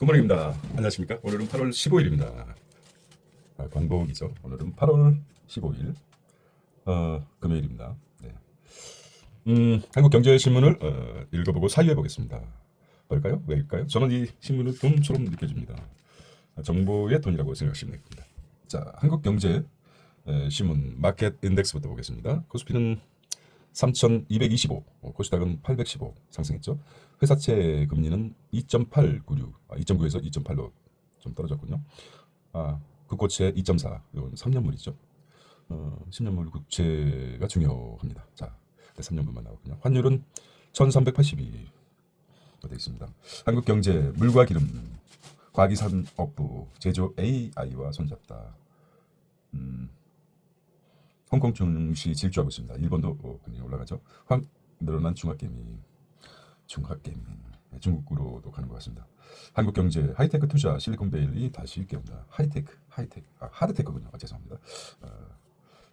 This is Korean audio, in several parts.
굿모닝입니다. 안녕하십니까? 오늘은 8월 15일입니다. 광복이죠. 오늘은 8월 15일 금요일입니다. 네. 한국경제신문을 읽어보고 사유해 보겠습니다. 뭘까요? 왜일까요? 저는 이 신문을 돈처럼 느껴집니다. 정보의 돈이라고 생각하시면 됩니다. 자, 한국경제 신문 마켓 인덱스부터 보겠습니다. 코스피는 3,225, 코스닥은 815 상승했죠. 회사채 금리는 2.896, 2.9에서 2.8로 좀 떨어졌군요. 국고채 2.4, 이건 3년물이죠. 10년물 국채가 중요합니다. 자, 3년물만 나오군요. 환율은 1,382 되어 있습니다. 한국경제 물과 기름, 과기산업부, 제조 AI와 손잡다. 홍콩 증시 질주하고 있습니다. 일본도 굉장히 올라가죠. 확 늘어난 중국게임 중국으로도 가는 것 같습니다. 한국경제 하이테크 투자 실리콘밸리 다시 깨운다. 하이테크 하드테크군요. 죄송합니다.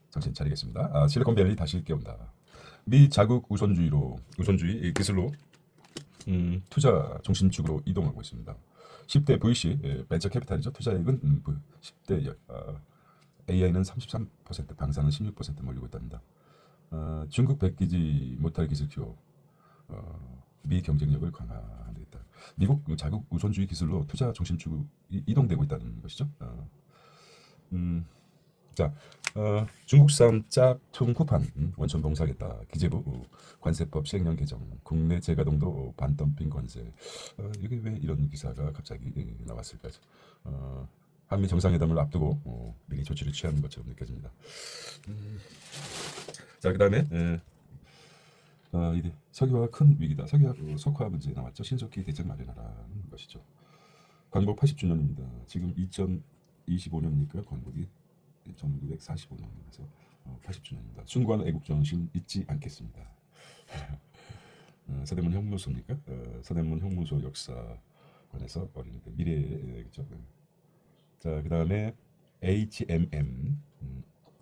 정신 차리겠습니다. 실리콘밸리 다시 깨운다. 미 자국 우선주의 기술로 투자 중심축으로 이동하고 있습니다. 10대 VC 벤처 캐피탈이죠. 투자액은 10대 AI는 33%, 방사는 16% 몰리고 있답니다. 중국 베끼지 못할 기술 기업, 미 경쟁력을 강화하겠다. 미국 자국 우선주의 기술로 투자 중심축이 이동되고 있다는 것이죠. 자, 중국산 짝퉁 쿠팡 원천 봉사하겠다. 기재부 관세법 시행령 개정, 국내 재가동도 반덤핑 관세. 이게 왜 이런 기사가 갑자기 나왔을까요? 한미 정상회담을 앞두고 미리 조치를 취하는 것처럼 느껴집니다. 자, 그다음에 이게 석유화가 큰 위기다. 석유화 석화 문제 나왔죠. 신석기 대책 마련하라는 것이죠. 광복 80주년입니다. 지금 2025년이니까 광복이 1945년에서 80주년입니다. 숭고한 애국정신 잊지 않겠습니다. 서대문 형무소입니까? 서대문 형무소 역사관에서 어린이들 미래겠죠. 자, 그 다음에 HMM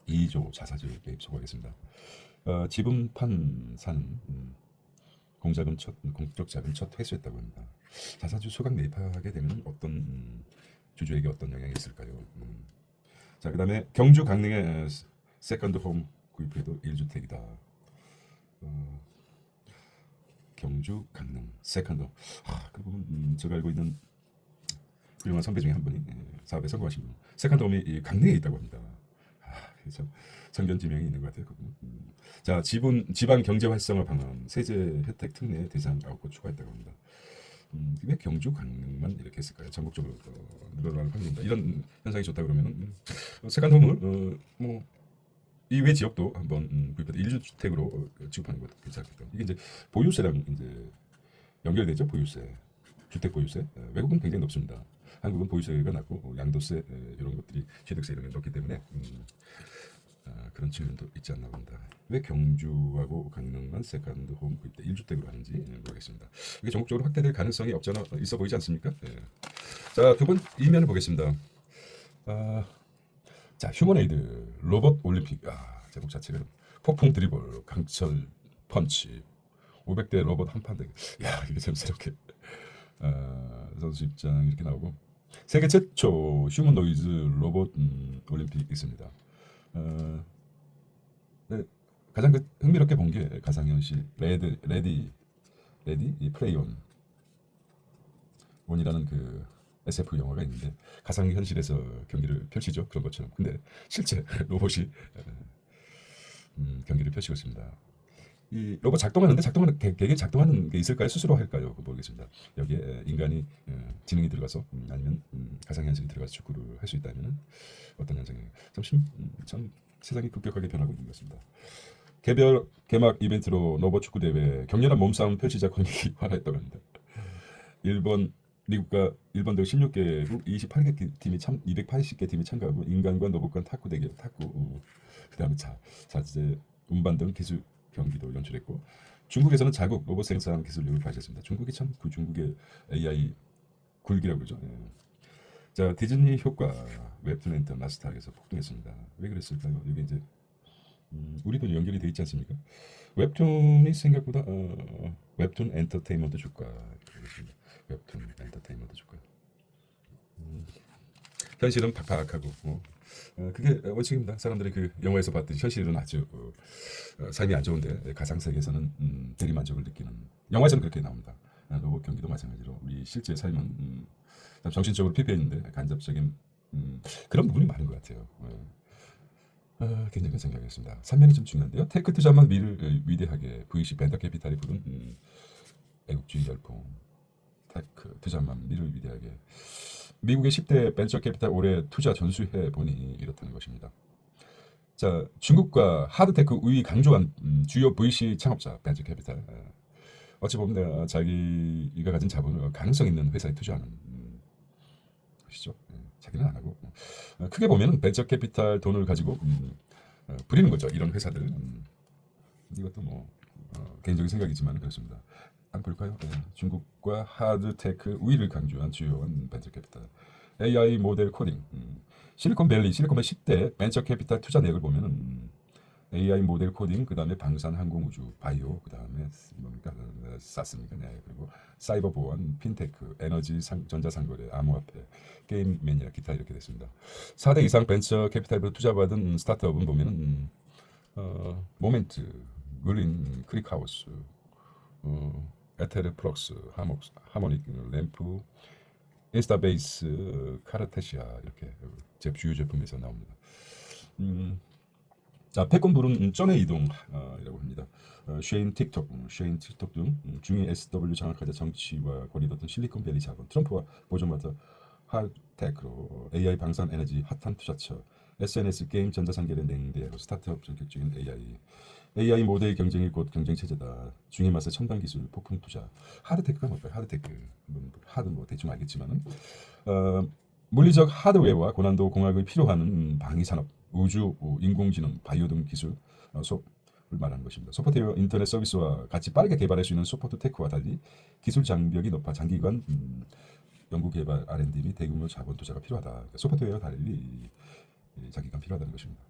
2조 자사주 개입 소개하겠습니다. 지분 사는 공적 자금 첫 회수했다고 합니다. 자사주 소각 매입하게 되면 어떤 주주에게 어떤 영향이 있을까요? 자, 그 다음에 경주 강릉의 세컨드 홈 구입해도 1주택이다. 경주 강릉 세컨드. 그 부분 제가 알고 있는 훌륭한 선배 중에 한 분이 사업에 성공하신 분. 세컨드 홈이 강릉에 있다고 합니다. 그래서 성견지명이 있는 것 같아요. 자, 지방 경제 활성화 방안 세제 혜택 특례 대상 9곳 추가했다고 합니다. 왜 경주 강릉만 이렇게 했을까요? 전국적으로 늘어나는 확률입니다. 이런 현상이 좋다 그러면 세컨홈을 이외 지역도 한번 구입해서 1주택으로 취급하는 것도 괜찮겠다. 이게 이제 보유세랑 이제 연결되죠. 보유세, 주택 보유세. 외국은 굉장히 높습니다. 한국은 보유세가 낮고 양도세 이런 것들이 취득세 이런 게 높기 때문에 그런 측면도 있지 않나 봅니다. 왜 경주하고 강릉만 세컨드 홈 구입 때 1주택으로 하는지 모르겠습니다. 이게 전국적으로 확대될 가능성이 없잖아 있어 보이지 않습니까? 자, 두 번 이면을 보겠습니다. 자, 휴머네이드 로봇 올림픽. 제목 자체가 폭풍 드리블, 강철 펀치, 500대 로봇 한판 대결. 이게 참 새롭게 선수 입장 이렇게 나오고 세계 최초 휴머노이즈 로봇 올림픽 있습니다. 네, 가장 흥미롭게 본 게 가상현실 레디 플레이온 원이라는 그 SF 영화가 있는데 가상현실에서 경기를 펼치죠. 그런 것처럼. 근데 실제 로봇이 경기를 펼치고 있습니다. 이 로봇 개개 작동하는 게 있을까요? 스스로 할까요? 모르겠습니다. 여기에 인간이 지능이 들어가서 아니면 가상현실이 들어가서 축구를 할 수 있다면 어떤 현상이에요? 참 세상이 급격하게 변하고 있는 것 같습니다. 개막 이벤트로 로봇 축구 대회 격렬한 몸싸움 펼치자 관객이 화나했다고 합니다. 미국과 일본 등 16개국 28개 팀이 280개 팀이 참가하고 인간과 로봇 간 탁구 대결, 그다음에 자재 운반 등 기술 경기도 연출했고 중국에서는 자국 로봇 생산 기술력을 발휘했습니다. 중국이 참 그 중국의 AI 굴기라고 그러죠. 자, 디즈니 효과 웹툰 엔터 나스닥에서 폭등했습니다. 왜 그랬을까요? 이게 이제 우리도 연결이 돼 있지 않습니까? 웹툰이 생각보다 웹툰 엔터테인먼트 주가 웹툰 엔터테인먼트 주가 현실은 팍팍하고 그게 원칙입니다. 사람들이 그 영화에서 봤듯이 현실은 아주 삶이 안 좋은데 가상 세계에서는 대리만족을 느끼는 영화에서는 그렇게 나옵니다. 로봇 경기도 마찬가지로 우리 실제 삶은 정신적으로 피폐했는데 간접적인 그런 부분이 많은 것 같아요. 굉장히 생각하겠습니다. 3면이 좀 중요한데요. 테크 투자만 미를 위대하게 VC 벤더 캐피탈이 부른 애국주의 열풍. 테크 투자만 미를 위대하게. 미국의 10대 벤처 캐피탈 올해 투자 전수해 보니 이렇다는 것입니다. 자, 중국과 하드테크 우위 강조한 주요 VC 창업자 벤처 캐피탈. 어찌 보면 내가 자기가 가진 자본을 가능성 있는 회사에 투자하는 것이죠. 자기는 안 하고 크게 보면 벤처 캐피탈 돈을 가지고 부리는 거죠. 이런 회사들. 이것도 뭐 개인적인 생각이지만 그렇습니다. 한번 볼까요? 중국과 하드테크 우위를 강조한 주요한 벤처 캐피탈. AI 모델 코딩. 실리콘밸리 10대 벤처 캐피탈 투자 내역을 보면은 AI 모델 코딩, 그 다음에 방산, 항공, 우주, 바이오, 그 다음에 뭡니까? 쌌습니까? 네. 그리고 사이버 보안, 핀테크, 에너지, 전자상거래, 암호화폐, 게임 매니아, 기타 이렇게 됐습니다. 4대 이상 벤처 캐피탈로 투자받은 스타트업은 보면은 모멘트, 그린, 크릭하우스, 에테르플럭스, 하모닉, 램프, 인스타베이스, 카르테시아 이렇게 제 주요 제품에서 나옵니다. 자, 패권 부른 전의 이동이라고 합니다. 쉐인 틱톡 등 중위 SW 장악하자 정치와 거리뒀던 실리콘밸리 자본, 트럼프와 보조마터 하테크로 AI 방산 에너지 핫한 투자처, SNS 게임 전자상계를 냉대하고 스타트업 전격적인 AI 모델 경쟁이 곧 경쟁 체제다. 중에 맞서 첨단 기술 폭풍 투자. 하드테크가 뭘까요? 하드테크 하드 뭐 대충 알겠지만은 물리적 하드웨어와 고난도 공학을 필요한 방위 산업, 우주, 인공지능, 바이오 등 기술 수업을 말하는 것입니다. 소프트웨어 인터넷 서비스와 같이 빠르게 개발할 수 있는 소프트 테크와 달리 기술 장벽이 높아 장기간 연구 개발 R&D 및 대규모 자본 투자가 필요하다. 그러니까 소프트웨어와 달리 장기간 필요하다는 것입니다.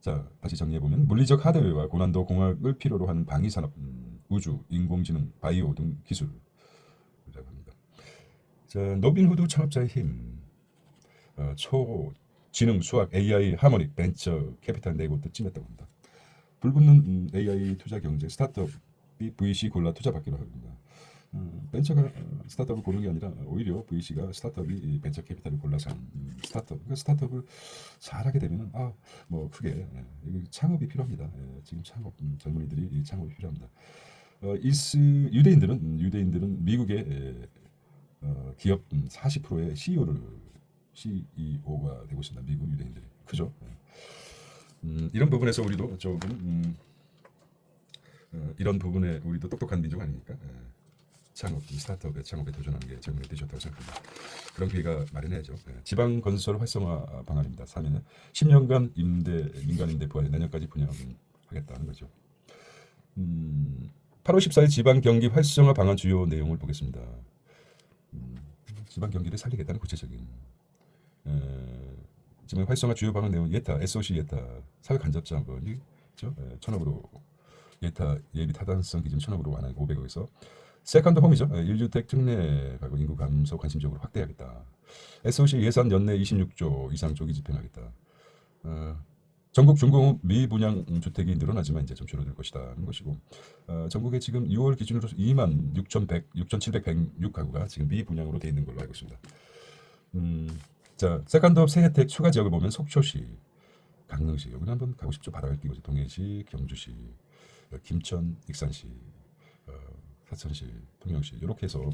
자, 다시 정리해 보면 물리적 하드웨어와 고난도 공학을 필요로 하는 방위 산업, 우주, 인공지능, 바이오 등 기술이라고 합니다. 자, 노빈후드 창업자의 힘. 초지능 수학 AI 하모닉 벤처 캐피탈 네 곳도 찜했다고 합니다. 불붙는 AI 투자 경제 스타트업이 VC 골라 투자받기로 합니다. 벤처가 스타트업을 고르는 게 아니라 오히려 VC가 스타트업이 벤처 캐피탈을 골라서 하는 스타트업. 그러니까 스타트업을 잘하게 되면은 뭐 크게 창업이 필요합니다. 지금 창업 젊은이들이 창업이 필요합니다. 유대인들은 미국의 기업 40%의 CEO가 되고 있습니다. 미국 유대인들이. 그죠? 이런 부분에서 우리도 조금 이런 부분에 우리도 똑똑한 민족 아닙니까? 창업, 스타트업의 창업에 도전하는 게 젊은이들이 좋다고 생각합니다. 그런 기회가 마련해야죠. 지방 건설 활성화 방안입니다. 3위는 10년간 민간 임대 부활 내년까지 분양하겠다는 거죠. 8월 14일 지방 경기 활성화 방안 주요 내용을 보겠습니다. 지방 경기를 살리겠다는 구체적인 지방 활성화 주요 방안 내용 예타, SOC 예타, 사회 간접 자본이 그렇죠? 1,000억으로 예타 예비 타당성 기준 1,000억으로 완화하고 500억에서 세컨드 홈이죠. 1주택 특례 가구 인구 감소 관심적으로 확대하겠다. SOC 예산 연내 26조 이상 조기 집행하겠다. 전국 중공 미분양 주택이 늘어나지만 이제 좀 줄어들 것이다는 것이고 전국에 지금 6월 기준으로 26,706 가구가 지금 미분양으로 돼 있는 걸로 알고 있습니다. 자, 세컨드업 새 혜택 추가 지역을 보면 속초시, 강릉시 여기는 한번 가고 싶죠. 바다가 끼고 동해시, 경주시, 김천, 익산시, 사천시, 통영시 이렇게 해서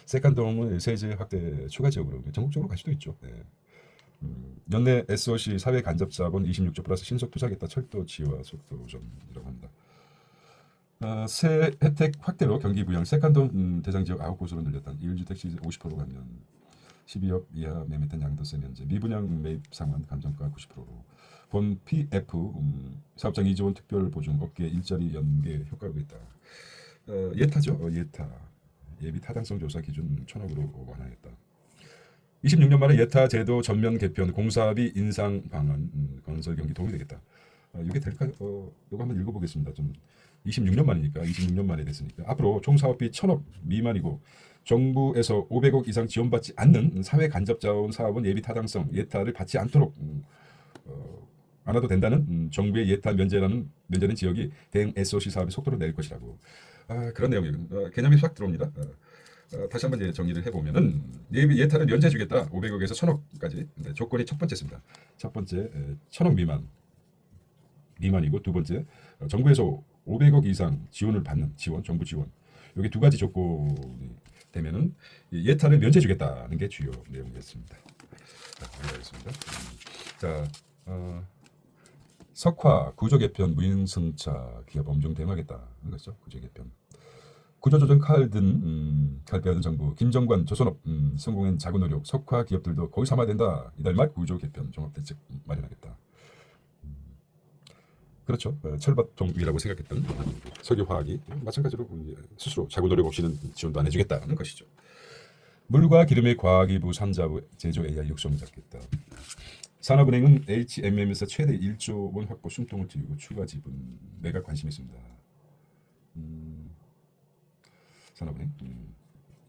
세컨드홈을 세제 확대 추가 지역으로 전국적으로 갈 수도 있죠. 네. 연내 SOC 사회 간접 자본 26조 플러스 신속 투자겠다 철도 지와 속도점이라고 합니다. 새 혜택 확대로 경기 부양 세컨드 대상 지역 9곳으로 늘렸다. 1주택 시 50%로 가면 12억 이하 매매된 양도세 면제 미분양 매입 상환 감정가 90%로 본 PF 사업장 이지원 특별 보증 업계 일자리 연계 효과가 있다. 예타죠. 예타 예비 타당성 조사 기준 1,000억으로 완화했다. 26년 만에 예타 제도 전면 개편 공사비 인상 방안 건설 경기 도움이 되겠다. 이게 될까요? 이거 한번 읽어보겠습니다. 좀 26년 만이니까 26년 만에 됐으니까 앞으로 총 사업비 1,000억 미만이고 정부에서 500억 이상 지원받지 않는 사회 간접 자원 사업은 예비 타당성 예타를 받지 않도록 안 해도 된다는 정부의 예타 면제는 지역이 대응 SOC 사업의 속도를 내릴 것이라고. 그런 내용이 개념이 싹 들어옵니다. 다시 한번 이제 정리를 해보면은 예비 예타를 면제해주겠다. 500억에서 1000억까지. 조건이 첫 번째입니다. 첫 번째 1000억 미만이고 두 번째 정부에서 500억 이상 지원을 받는 정부 지원. 여기 두 가지 조건이 되면은 예타를 면제해주겠다는 게 주요 내용이었습니다. 알겠습니다. 자, 석화 구조 개편 무인승차 기업 엄중 대응하겠다는 거죠. 구조 개편. 구조조정 칼 빼앗은 정부 김정관 조선업 성공한 작은 노력 석화 기업들도 거의 삼아야 된다. 이달 말 구조 개편 종합대책 마련하겠다. 그렇죠. 철밥통위라고 생각했던 석유화학이 마찬가지로 스스로 자구 노력 없이는 지원도 안 해주겠다는 것이죠. 물과 기름의 과기부 산자부 제조 AI 육성 잡겠다. 산업은행은 HMM에서 최대 1조 원 확보 숨통을 트이고 추가 지분 매각 관심이 있습니다. 산업은행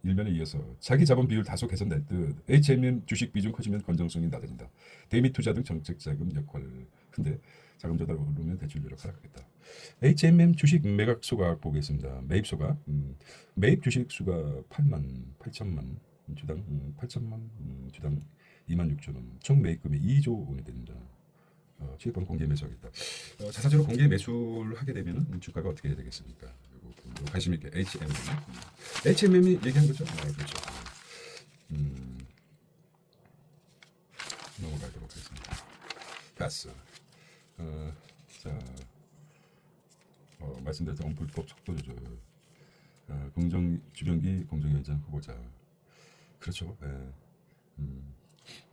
일면에 이어서 자기 자본 비율 다소 개선될 듯 HMM 주식 비중 커지면 건전성이 낮아진다. 대미 투자 등 정책 자금 역할 큰데 자금 조달 오르면 대출률 하락하겠다. HMM 주식 매각 소각 보겠습니다. 매입 소각 매입 주식 수가 8만 주당 8천만 주당 2만 6천 원. 총 매입금이 2조 원이 됩니다. 취입은 공개 매수하겠다. 자사주로 공개 매수를 하게 되면 주가가 어떻게 해야 되겠습니까? 관심 있게 HMM이 얘기한 거죠. 그렇죠. 넘어가도록 하겠습니다. 가스. 자, 말씀드렸던 불법 속도 조절. 주변기 공정위원장 후보자. 그렇죠.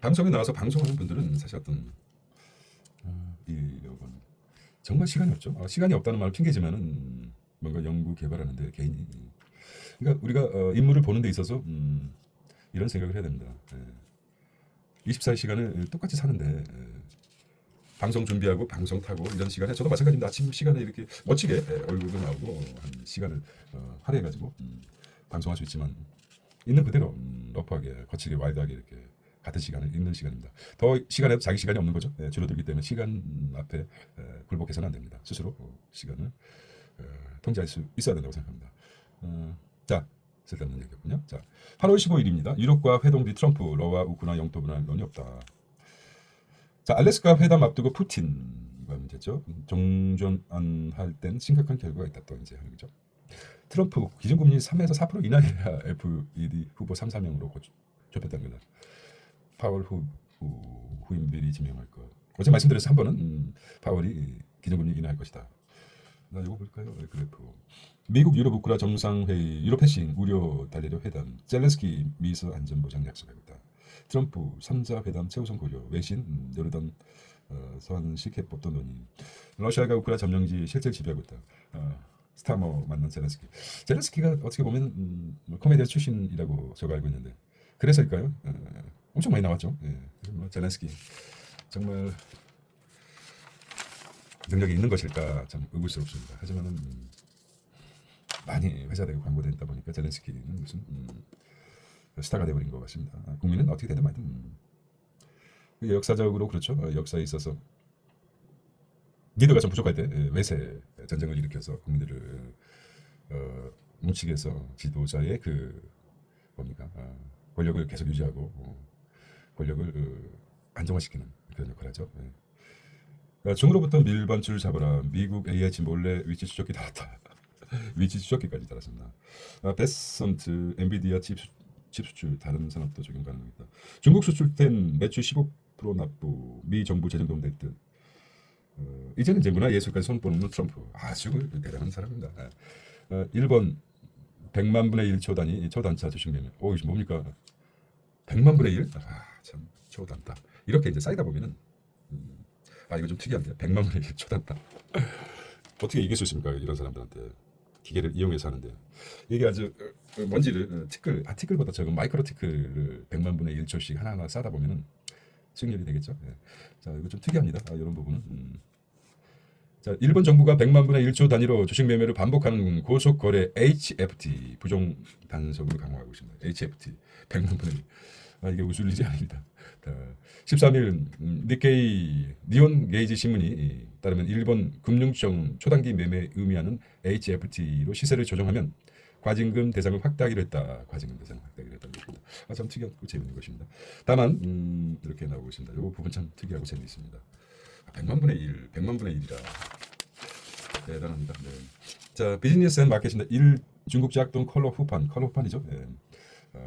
방송에 나와서 방송하는 분들은 사실 어떤 이건 정말 시간이 없죠. 시간이 없다는 말은 핑계지만은 뭔가 연구 개발하는데 개인이 그러니까 우리가 인물을 보는 데 있어서 이런 생각을 해야 됩니다. 24시간을 똑같이 사는데 방송 준비하고 방송 타고 이런 시간에 저도 마찬가지입니다. 아침 시간에 이렇게 멋지게 얼굴도 나오고 한 시간을 할애해가지고 방송할 수 있지만 있는 그대로 러프하게 거칠게 와일드하게 이렇게 같은 시간을 읽는 시간입니다. 더 시간에 자기 시간이 없는 거죠. 줄어들기 때문에 시간 앞에 굴복해서는 안 됩니다. 스스로 시간을 통제할 수 있어야 된다고 생각합니다. 자, 쓸데없는 얘기였군요. 자, 8월 15일입니다. 유럽과 회동 뒤 트럼프 러와 우크라이나 영토 분할 논의 없다. 자, 알래스카 회담 앞두고 푸틴과 문제죠. 종전할 땐 심각한 결과가 있다 또 이제 하는 거죠. 트럼프 기준금리 3에서 4% 인하해야 FED 후보 3, 4명으로 좁혔다는 거다. 파월 후임 미리 지명할 것. 어제 말씀드려서 한 번은 파월이 기준금리 인하할 것이다. 나 이거 볼까요? 그래프. 미국 유럽 우크라 정상회의 유럽 패싱 우려 달래려 회담. 젤렌스키 미서 안전보장 약속하겠다. 트럼프 3자 회담 최우선 고려. 외신 요르단 서한식 해법도 논의. 러시아가 우크라 점령지 실제 지배하고 있다. 스타머 만난 젤렌스키가 어떻게 보면 코미디언 출신이라고 제가 알고 있는데 그래서일까요? 엄청 많이 나왔죠. 젤렌스키 정말 능력이 있는 것일까 참 의구스럽습니다. 하지만은 많이 회자되고 광고됐다 보니까 젤렌스키는 무슨 스타가 되어버린 것 같습니다. 국민은 어떻게 되든 말든 역사적으로 그렇죠. 역사에 있어서 리더가 좀 부족할 때 외세 전쟁을 일으켜서 국민들을 뭉치게 해서 지도자의 뭡니까 권력을 계속 유지하고 권력을 안정화시키는 그런 역할을 하죠. 중으로부터 밀반출 잡아라. 미국 AI치 몰래 위치 추적기 달았다. 위치 추적기까지 달았습니다. 베선트 엔비디아 칩 수출 다른 산업도 적용 가능합니다. 중국 수출된 매출 15% 납부. 미 정부 재정 도움 될 듯. 이제는 이제 문화예술까지 손보는 트럼프. 아주 대단한 사람입니다. 일본 100만 분의 1 초단위 초단차 주식 매매. 이게 뭡니까? 100만 분의 1? 참 초단타. 이렇게 이제 쌓이다 보면은 이거 좀 특이한데 100만 분의 1 초단타. 어떻게 이길 수 있습니까? 이런 사람들한테 기계를 이용해서 하는데 이게 아주 뭔지를 티끌보다 적은 마이크로 티끌을 100만 분의 1초씩 하나하나 쌓다 보면은 수익률이 되겠죠. 자, 이거 좀 특이합니다. 이런 부분은 자, 일본 정부가 100만 분의 1초 단위로 주식 매매를 반복하는 고속 거래 HFT 부정 단속을 강화하고 있습니다. HFT 100만 분의 1. 이게 웃을 일이 아닙니다. 13일 니케이 니온 게이지 신문이 따르면 일본 금융청 초단기 매매 의미하는 HFT로 시세를 조정하면 과징금 대상을 확대하기로 했다. 과징금 대상을 확대하기로 했다는 것입니다. 참 특이하고 재밌는 것입니다. 다만 이렇게 나오고 있습니다. 이 부분 참 특이하고 재미있습니다. 100만 분의 1, 100만 분의 1이라 대단합니다. 네. 자, 비즈니스 앤 마켓인데 중국 작동 컬러 후판이죠. 네.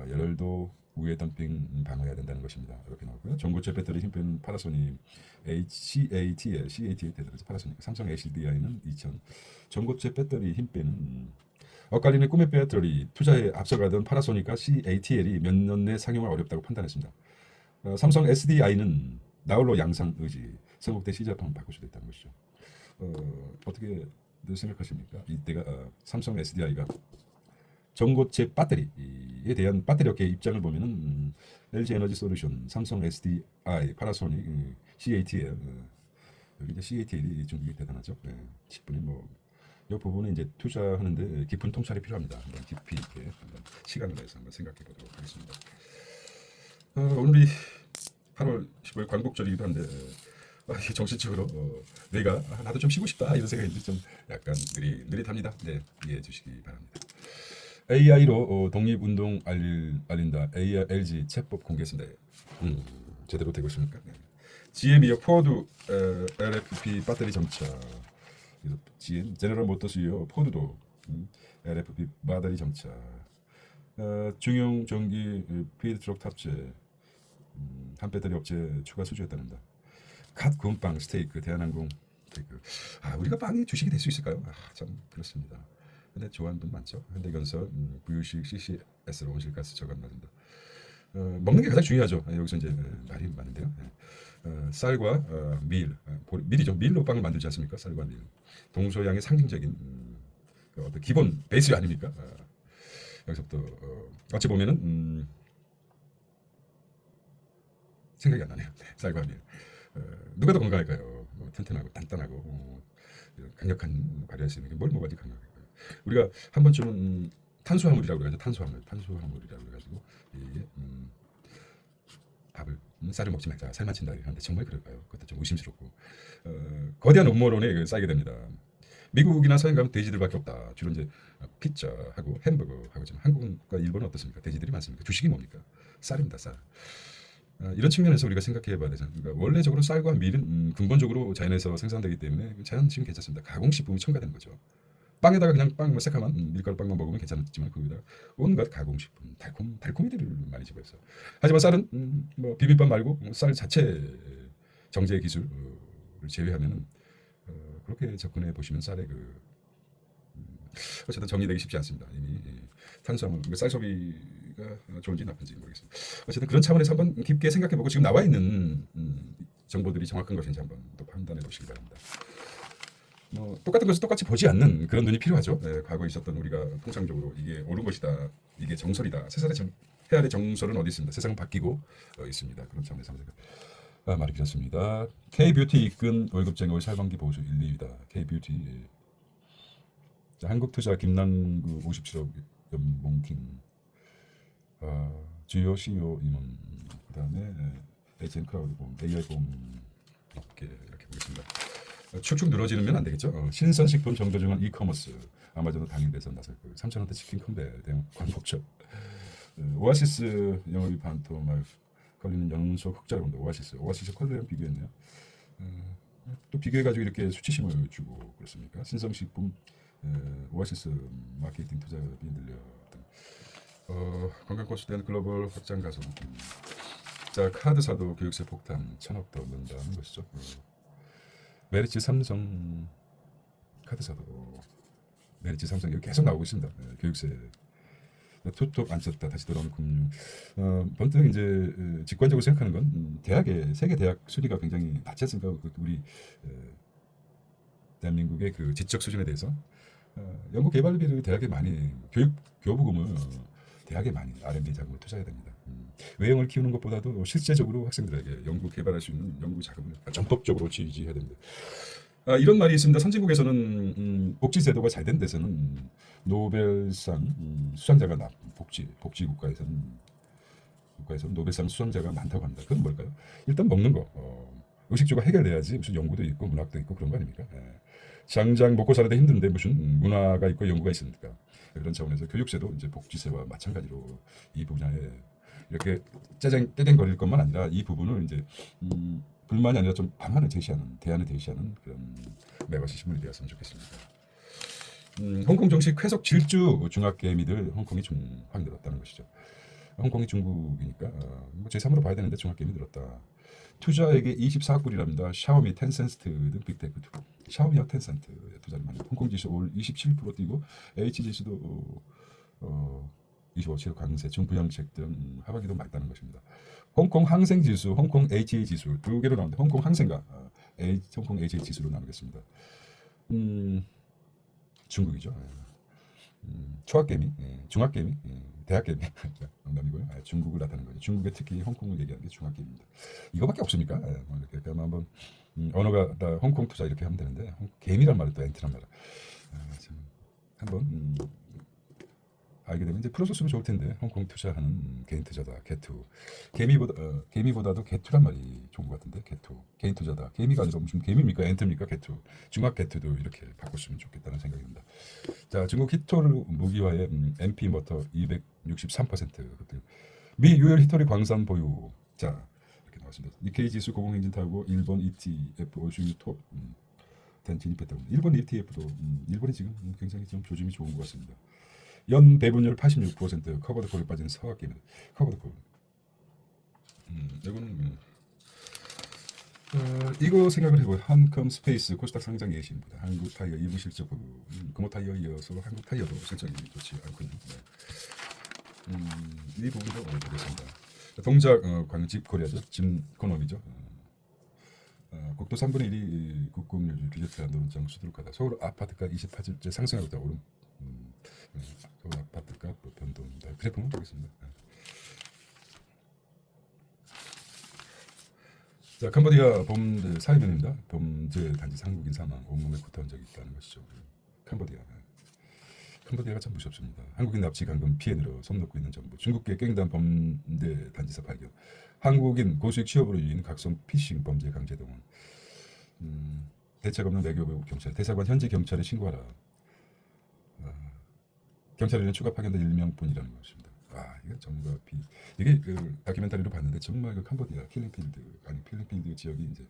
열도 우회 덤핑 방어해야 된다는 것입니다. 이렇게 나오고요. 전고체 배터리 힘빼는 파나소닉 CATL 대단해서 파나소닉, 삼성 LCDI는 2000. 전고체 배터리 힘빼는 엇갈리는 꿈의 배터리 투자에 앞서가던 파나소닉과 CATL이 몇 년 내 상용화 어렵다고 판단했습니다. 삼성 SDI는 나홀로 양상 의지 선곡대 시제품 바꿀 수도 있다는 것이죠. 어떻게 생각하십니까? 이때가 삼성 SDI가 전고체 배터리에 대한 배터리 업계의 입장을 보면은 LG 에너지 솔루션, 삼성 SDI, 파나소닉, CATL 여기 이제 CATL이 중국이 대단하죠. 10분이 이 부분에 이제 투자하는데 깊은 통찰이 필요합니다. 한번 깊이 있게 한번 시간을 내서 한번 생각해 보도록 하겠습니다. 오늘이 8월 15일 광복절이기도 한데 이게 정신적으로 내가 나도 좀 쉬고 싶다 이런 생각이 좀 약간 느릿합니다. 네, 이해해 주시기 바랍니다. AI로 독립운동 알린다. AI LG 챗봇 공개했습니다. 제대로 되고 있습니까? 네. GM이요 포드 LFP 배터리 정차. GM 제너럴 모터스요 포드도 LFP 배터리 정차. 중형 전기 피드트럭 탑재. 한 배터리 업체 추가 수주했답니다. 갓 구운 빵 스테이크 대한항공 스테이크. 우리가 빵이 주식이 될 수 있을까요? 참 그렇습니다. 근데 좋아하는 분 많죠. 현대건설 부유식 CCS로 온실가스 저감 맞습니다. 먹는 게 가장 중요하죠. 여기서 이제 말이 많은데요. 쌀과 밀이죠. 밀로 빵을 만들지 않습니까? 쌀과 밀. 동서양의 상징적인 어떤 기본 베이스 아닙니까? 여기서부터 어찌 보면은 생각이 안 나네요. 쌀과 밀. 누가 더 건강할까요? 튼튼하고 단단하고 강력한 발휘할 수 있는 게 뭘 먹어야지 강력할까요? 우리가 한 번쯤은 탄수화물이라고 그래가지고 탄수화물이라고 그래가지고 이게 밥을 쌀을 먹지 말자 살만 찐다 하는데 정말 그럴까요? 그것도 좀 의심스럽고 거대한 음모론에 쌓이게 됩니다. 미국이나 서양 가면 돼지들밖에 없다. 주로 이제 피자하고 햄버거하고 지금 한국과 일본은 어떻습니까? 돼지들이 많습니까? 주식이 뭡니까? 쌀입니다. 쌀. 이런 측면에서 우리가 생각해봐야 되죠. 그러니까 원래적으로 쌀과 밀은 근본적으로 자연에서 생산되기 때문에 자연 지금 괜찮습니다. 가공식품이 첨가된 거죠. 빵에다가 그냥 빵 새까만 밀가루 빵만 먹으면 괜찮지만 거기다가 온갖 가공식품, 달콤이들을 많이 집어서. 하지만 쌀은 비빔밥 말고 쌀 자체 정제 기술을 제외하면은 그렇게 접근해 보시면 쌀의 어쨌든 정리되기 쉽지 않습니다. 이미 탄수화물, 쌀 소비가 좋은지 나쁜지 모르겠습니다. 어쨌든 그런 차원에서 한번 깊게 생각해보고 지금 나와 있는 정보들이 정확한 것인지 한번 또 판단해 보시기 바랍니다. 똑같은 것을 똑같이 보지 않는 그런 눈이 필요하죠. 과거에 있었던 우리가 통상적으로 이게 옳은 것이다, 이게 정설이다. 해아의 정설은 어디 있습니다. 세상은 바뀌고 있습니다. 그런 차원에서 말이 길었습니다. K뷰티 이끈 월급쟁이 올 상반기 보수 1, 2위다. K뷰티. 한국투자 김남구 57억 연봉킹. 주요 CEO 임원. 그다음에 HN크라우드보험, AI보험 업계 이렇게 보겠습니다. 축축 늘어지면 안 되겠죠. 신선식품 정도중한 이커머스. 아마존도 당일대선 나설 거예요. 3,000원대 치킨 컴배 대형 광복죠. 오아시스 영업이 반토막 걸리는 연속 흑자로 온다. 오아시스 컬러랑 비교했네요. 또 비교해가지고 이렇게 수치심을 주고 그렇습니까? 신성식품 오아시스 마케팅 투자비 늘려 관광코스에 대한 글로벌 확장 가속. 자, 카드사도 교육세 폭탄 1,000억 더 넣는다는 것이죠. 메리츠 삼성 카드사도 메리츠 삼성 이렇게 계속 나오고 있습니다. 교육세 툭툭 안 썼다 다시 돌아오는 금융. 번뜩 이제 직관적으로 생각하는 건 세계 대학 수리가 굉장히 낮지 않습니까? 우리 대한민국의 그 지적 수준에 대해서 연구 개발비를 대학에 많이 교부금을 대학에 많이 R&D 자금을 투자해야 됩니다. 외형을 키우는 것보다도 실제적으로 학생들에게 연구 개발할 수 있는 연구 자금을 전폭적으로 지지해야 됩니다. 이런 말이 있습니다. 선진국에서는 복지 제도가 잘 된 데서는 노벨상 수상자가 복지 국가에서는 노벨상 수상자가 많다고 합니다. 그건 뭘까요? 일단 먹는 거. 의식주가 해결돼야지 무슨 연구도 있고 문학도 있고 그런 거 아닙니까? 장장 먹고 사는데 힘든데 무슨 문화가 있고 연구가 있습니까? 그런 차원에서 교육제도 이제 복지세와 마찬가지로 이 분야에 이렇게 떼쟁거릴 것만 아니라 이 부분을 이제 불만이 아니라 좀 방안을 제시하는 대안을 제시하는 그런 매거 시스템이 되었으면 좋겠습니다. 홍콩 정식 회속 질주 중학개미들 홍콩이 확 늘었다는 것이죠. 홍콩이 중국이니까 뭐 제3으로 봐야 되는데 중학개미 늘었다. 투자액의 24불이랍니다. 샤오미, 텐센트 등 빅테크 투. 샤오미와 텐센트에 투자를 많이. 홍콩 지수 올 27% 뛰고 H 지수도 25% 강세, 중부양책 등 하반기도 맑다는 것입니다. 홍콩 항생 지수, 홍콩 HA 지수 두 개로 나오는데 홍콩 항생과 홍콩 HA 지수로 나누겠습니다. 중국이죠. 초학개미, 중학개미, 대학개미, 농담이고요. 중국을 나타내는 거죠. 중국의 특히 홍콩을 얘기하는 게 중학개미입니다. 이거밖에 없습니까? 뭐 이렇게 한번 언어가 다 홍콩 투자 이렇게 하면 되는데 개미란 말이 또 엔트란 말. 한번 알게 되면 이제 풀어서 쓰면 좋을 텐데 홍콩 투자하는 개인 투자다 개투 개미보다도 개투란 말이 좋은 것 같은데 개투 개인 투자다 개미가 아니라 무슨 개미입니까 엔트입니까 개투 중학 개투도 이렇게 바꿨으면 좋겠다는 생각입니다. 자 중국 히토르 무기화의 MP 모터 263% 미 유혈 히토리 광산 보유 자 이렇게 나왔습니다. 니케이 지수 고공행진 타고 일본 ETF 올수유 톱 진입했다고 합니다. 일본 ETF도 일본이 지금 굉장히 좀 조짐이 좋은 것 같습니다. 연 배분율 86% 커버드 콜에 빠진 서학개미 커버드 콜. 이거는 이거 생각을 해보요. 한컴 스페이스 코스닥 상장 예시입니다. 한국 타이어 2부 실적 금호 타이어 이어서 한국 타이어도 실적이 좋지 않군요. 이 부분도 보겠습니다. 동작 광집 코리아죠. 진코노미죠. 국도 3분의 1이 국공률 리조트 안도론장 수두룩하다. 서울 아파트가 28주째 상승하고 있다. 오름. 서울 아파트가 변동입니다. 그래프만 보겠습니다. 자, 캄보디아 범죄 사회면입니다. 범죄 단지 한국인 사망, 온몸에 구타한 적이 있다는 것이죠. 캄보디아가 참 무섭습니다. 한국인 납치 감금 피해 늘어 손 놓고 있는 정부. 중국계 깽단 범죄 단지사 발견. 한국인 고수익 취업으로 이은 각성 피싱 범죄 강제 동원. 대책 없는 외교부 경찰. 대사관 현지 경찰에 신고하라. 경찰에는 추가 파견된 1명뿐이라는 것입니다. 이게 정말 이게 그 다큐멘터리로 봤는데 정말 그 캄보디아 필링필드 지역이 이제